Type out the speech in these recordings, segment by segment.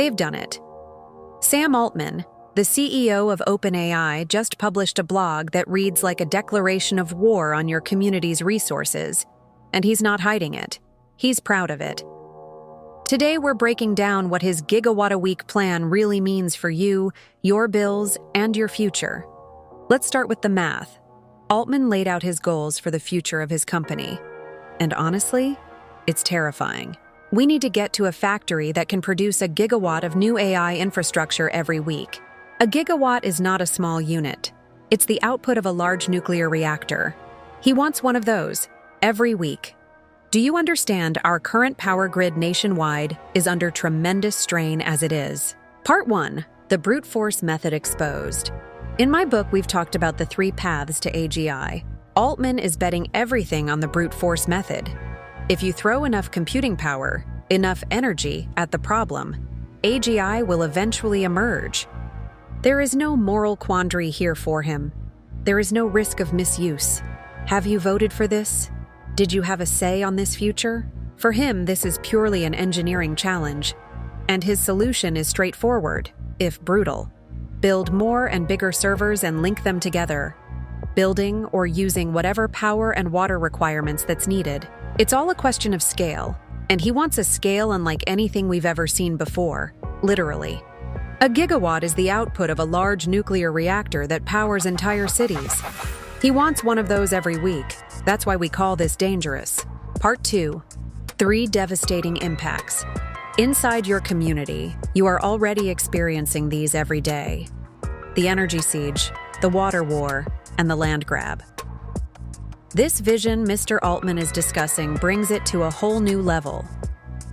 They've done it. Sam Altman, the CEO of OpenAI, just published a blog that reads like a declaration of war on your community's resources, and he's not hiding it. He's proud of it. Today, we're breaking down what his gigawatt-a-week plan really means for you, your bills, and your future. Let's start with the math. Altman laid out his goals for the future of his company. And honestly, it's terrifying. We need to get to a factory that can produce a gigawatt of new AI infrastructure every week. A gigawatt is not a small unit. It's the output of a large nuclear reactor. He wants one of those every week. Do you understand our current power grid nationwide is under tremendous strain as it is? Part 1. The brute force method exposed. In my book, we've talked about the 3 paths to AGI. Altman is betting everything on the brute force method. If you throw enough computing power, enough energy at the problem, AGI will eventually emerge. There is no moral quandary here for him. There is no risk of misuse. Have you voted for this? Did you have a say on this future? For him, this is purely an engineering challenge, and his solution is straightforward, if brutal. Build more and bigger servers and link them together, building or using whatever power and water requirements that's needed. It's all a question of scale, and he wants a scale unlike anything we've ever seen before, literally. A gigawatt is the output of a large nuclear reactor that powers entire cities. He wants one of those every week. That's why we call this dangerous. Part 2. 3 devastating impacts. Inside your community, you are already experiencing these every day. The energy siege, the water war, and the land grab. This vision Mr. Altman is discussing brings it to a whole new level.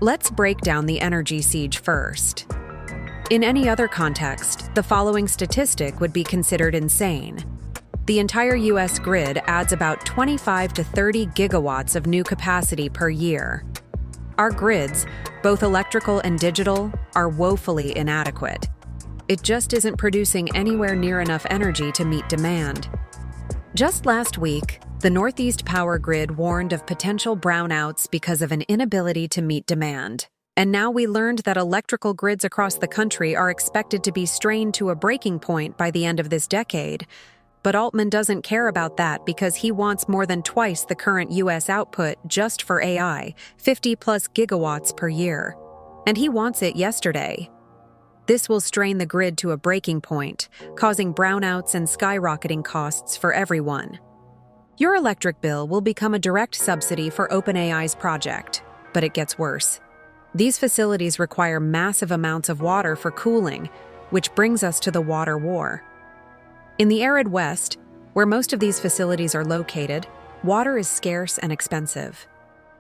Let's break down the energy siege first. In any other context, the following statistic would be considered insane. The entire U.S. grid adds about 25 to 30 gigawatts of new capacity per year. Our grids, both electrical and digital, are woefully inadequate. It just isn't producing anywhere near enough energy to meet demand. Just last week, the Northeast Power Grid warned of potential brownouts because of an inability to meet demand. And now we learned that electrical grids across the country are expected to be strained to a breaking point by the end of this decade. But Altman doesn't care about that because he wants more than twice the current U.S. output just for AI, 50-plus gigawatts per year. And he wants it yesterday. This will strain the grid to a breaking point, causing brownouts and skyrocketing costs for everyone. Your electric bill will become a direct subsidy for OpenAI's project, but it gets worse. These facilities require massive amounts of water for cooling, which brings us to the water war. In the arid West, where most of these facilities are located, water is scarce and expensive.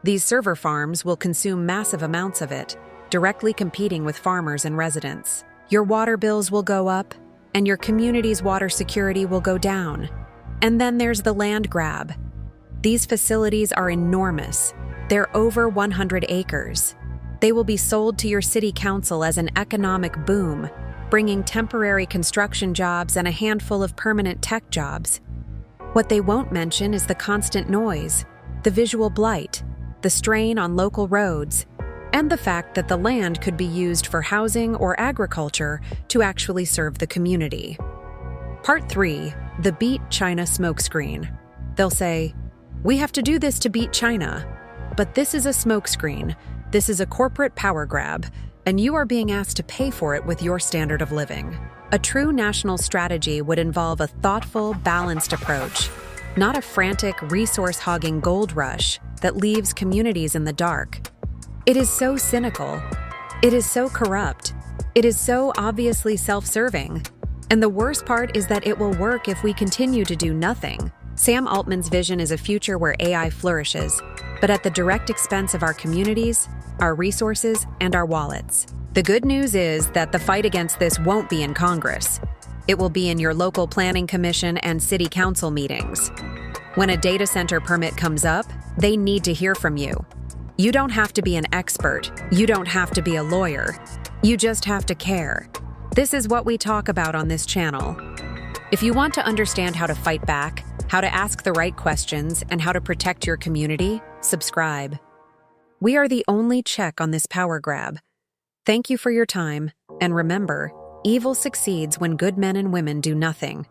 These server farms will consume massive amounts of it, directly competing with farmers and residents. Your water bills will go up, and your community's water security will go down. And then there's the land grab. These facilities are enormous. They're over 100 acres. They will be sold to your city council as an economic boom, bringing temporary construction jobs and a handful of permanent tech jobs. What they won't mention is the constant noise, the visual blight, the strain on local roads, and the fact that the land could be used for housing or agriculture to actually serve the community. Part 3. The Beat China smokescreen. They'll say, "We have to do this to beat China." But this is a smokescreen. This is a corporate power grab, and you are being asked to pay for it with your standard of living. A true national strategy would involve a thoughtful, balanced approach, not a frantic, resource-hogging gold rush that leaves communities in the dark. It is so cynical. It is so corrupt. It is so obviously self-serving. And the worst part is that it will work if we continue to do nothing. Sam Altman's vision is a future where AI flourishes, but at the direct expense of our communities, our resources, and our wallets. The good news is that the fight against this won't be in Congress. It will be in your local planning commission and city council meetings. When a data center permit comes up, they need to hear from you. You don't have to be an expert. You don't have to be a lawyer. You just have to care. This is what we talk about on this channel. If you want to understand how to fight back, how to ask the right questions, and how to protect your community, subscribe. We are the only check on this power grab. Thank you for your time, and remember, evil succeeds when good men and women do nothing.